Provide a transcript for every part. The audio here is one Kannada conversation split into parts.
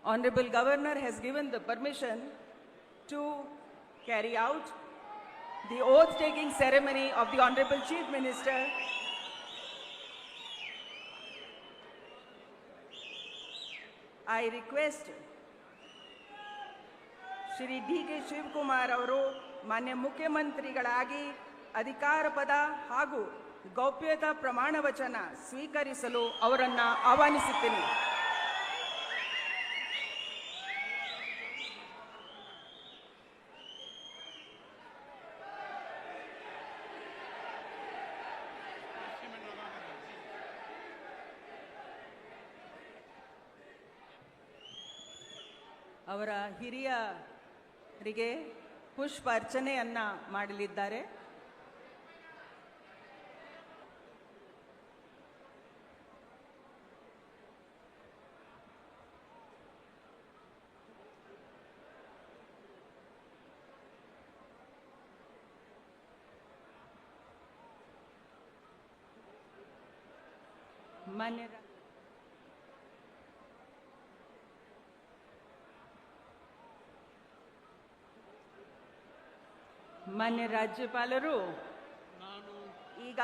Honorable Governor has given the permission to carry out the oath-taking ceremony of the Honorable Chief Minister. I request Shri D.K. Shivkumar ಅವರು ಮಾನ್ಯ ಮುಖ್ಯಮಂತ್ರಿಗಳಾಗಿ ಅಧಿಕಾರ ಪದ ಹಾಗೂ ಗೌಪ್ಯತಾ ಪ್ರಮಾಣ ವಚನ ಸ್ವೀಕರಿಸಲು ಅವರನ್ನು ಆಹ್ವಾನಿಸುತ್ತೇನೆ. ಅವರ ಹಿರಿಯರಿಗೆ ಪುಷ್ಪ ಅರ್ಚನೆಯನ್ನ ಮಾಡಲಿದ್ದಾರೆ. ಮಾನ್ಯ ರಾಜ್ಯಪಾಲರು ಈಗ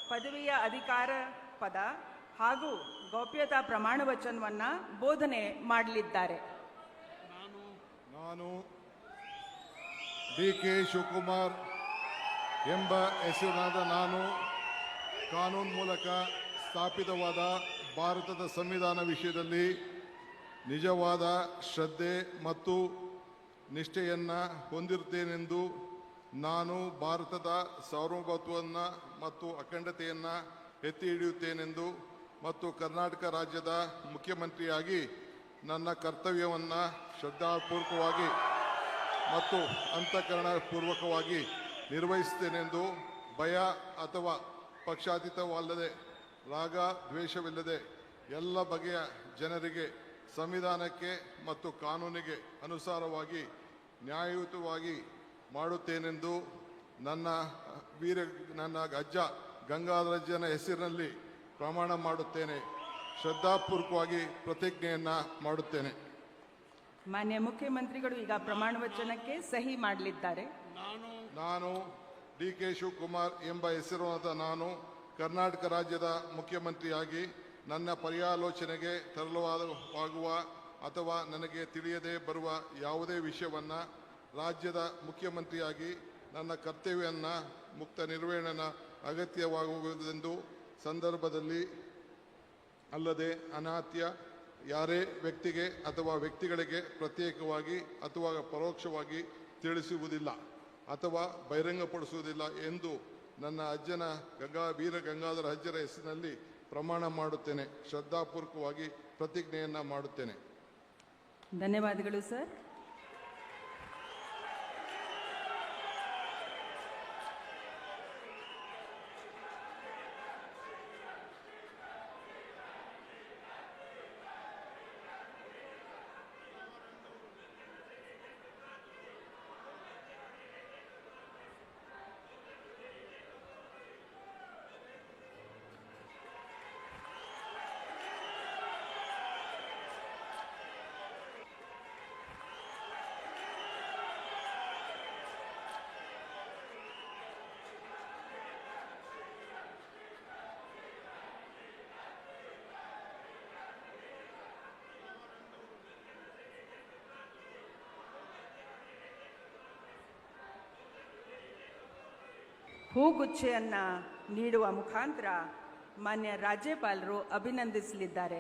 ಪದವಿಯ ಅಧಿಕಾರ ಪದ ಹಾಗೂ ಗೌಪ್ಯತಾ ಪ್ರಮಾಣ ವಚನವನ್ನ ಬೋಧನೆ ಮಾಡಲಿದ್ದಾರೆ. ನಾನು ಡಿ.ಕೆ. ಶಿವಕುಮಾರ್ ಎಂಬ ಹೆಸರಿನಾದ ನಾನು ಕಾನೂನು ಮೂಲಕ ಸ್ಥಾಪಿತವಾದ ಭಾರತದ ಸಂವಿಧಾನ ವಿಷಯದಲ್ಲಿ ನಿಜವಾದ ಶ್ರದ್ಧೆ ಮತ್ತು ನಿಷ್ಠೆಯನ್ನು ಹೊಂದಿರುತ್ತೇನೆಂದು ನಾನು ಭಾರತದ ಸಾರ್ವಭೌಮತ್ವವನ್ನು ಮತ್ತು ಅಖಂಡತೆಯನ್ನು ಎತ್ತಿ ಹಿಡಿಯುತ್ತೇನೆಂದು ಮತ್ತು ಕರ್ನಾಟಕ ರಾಜ್ಯದ ಮುಖ್ಯಮಂತ್ರಿಯಾಗಿ ನನ್ನ ಕರ್ತವ್ಯವನ್ನು ಶ್ರದ್ಧಾಪೂರ್ವಕವಾಗಿ ಮತ್ತು ಅಂತಃಕರಣಪೂರ್ವಕವಾಗಿ ನಿರ್ವಹಿಸುತ್ತೇನೆಂದು ಭಯ ಅಥವಾ ಪಕ್ಷಾತೀತವಲ್ಲದೆ ರಾಗ ದ್ವೇಷವಿಲ್ಲದೆ ಎಲ್ಲ ಬಗೆಯ ಜನರಿಗೆ ಸಂವಿಧಾನಕ್ಕೆ ಮತ್ತು ಕಾನೂನಿಗೆ ಅನುಸಾರವಾಗಿ ನ್ಯಾಯಯುತವಾಗಿ ಮಾಡುತ್ತೇನೆಂದು ನನ್ನ ಅಜ್ಜ ಗಂಗಾಧರಜ್ಜನ ಹೆಸರಿನಲ್ಲಿ ಪ್ರಮಾಣ ಮಾಡುತ್ತೇನೆ. ಶ್ರದ್ಧಾಪೂರ್ವಕವಾಗಿ ಪ್ರತಿಜ್ಞೆಯನ್ನು ಮಾಡುತ್ತೇನೆ. ಮಾನ್ಯ ಮುಖ್ಯಮಂತ್ರಿಗಳು ಈಗ ಪ್ರಮಾಣ ವಚನಕ್ಕೆ ಸಹಿ ಮಾಡಲಿದ್ದಾರೆ. ನಾನು ಡಿ.ಕೆ. ಶಿವಕುಮಾರ್ ಎಂಬ ಹೆಸರಾದ ನಾನು ಕರ್ನಾಟಕ ರಾಜ್ಯದ ಮುಖ್ಯಮಂತ್ರಿಯಾಗಿ ನನ್ನ ಪರ್ಯಾಲೋಚನೆಗೆ ತರಲಾಗುವ ಅಥವಾ ನನಗೆ ತಿಳಿಯದೇ ಬರುವ ಯಾವುದೇ ವಿಷಯವನ್ನು ರಾಜ್ಯದ ಮುಖ್ಯಮಂತ್ರಿಯಾಗಿ ನನ್ನ ಕರ್ತವ್ಯವನ್ನು ಮುಕ್ತ ನಿರ್ವಹಣೆ ಅಗತ್ಯವಾಗುವುದೆಂದು ಸಂದರ್ಭದಲ್ಲಿ ಅಲ್ಲದೆ ಅನಾತ್ಯ ಯಾರೇ ವ್ಯಕ್ತಿಗೆ ಅಥವಾ ವ್ಯಕ್ತಿಗಳಿಗೆ ಪ್ರತ್ಯೇಕವಾಗಿ ಅಥವಾ ಪರೋಕ್ಷವಾಗಿ ತಿಳಿಸುವುದಿಲ್ಲ ಅಥವಾ ಬಹಿರಂಗಪಡಿಸುವುದಿಲ್ಲ ಎಂದು ನನ್ನ ಅಜ್ಜನ ವೀರ ಗಂಗಾಧರ ಅಜ್ಜರ ಹೆಸರಿನಲ್ಲಿ ಪ್ರಮಾಣ ಮಾಡುತ್ತೇನೆ. ಶ್ರದ್ಧಾಪೂರ್ವಕವಾಗಿ ಪ್ರತಿಜ್ಞೆಯನ್ನು ಮಾಡುತ್ತೇನೆ. ಧನ್ಯವಾದಗಳು ಸರ್. ಹೂಗುಚ್ಛೆಯನ್ನ ನೀಡುವ ಮುಖಾಂತರ ಮಾನ್ಯ ರಾಜ್ಯಪಾಲರು ಅಭಿನಂದಿಸಲಿದ್ದಾರೆ.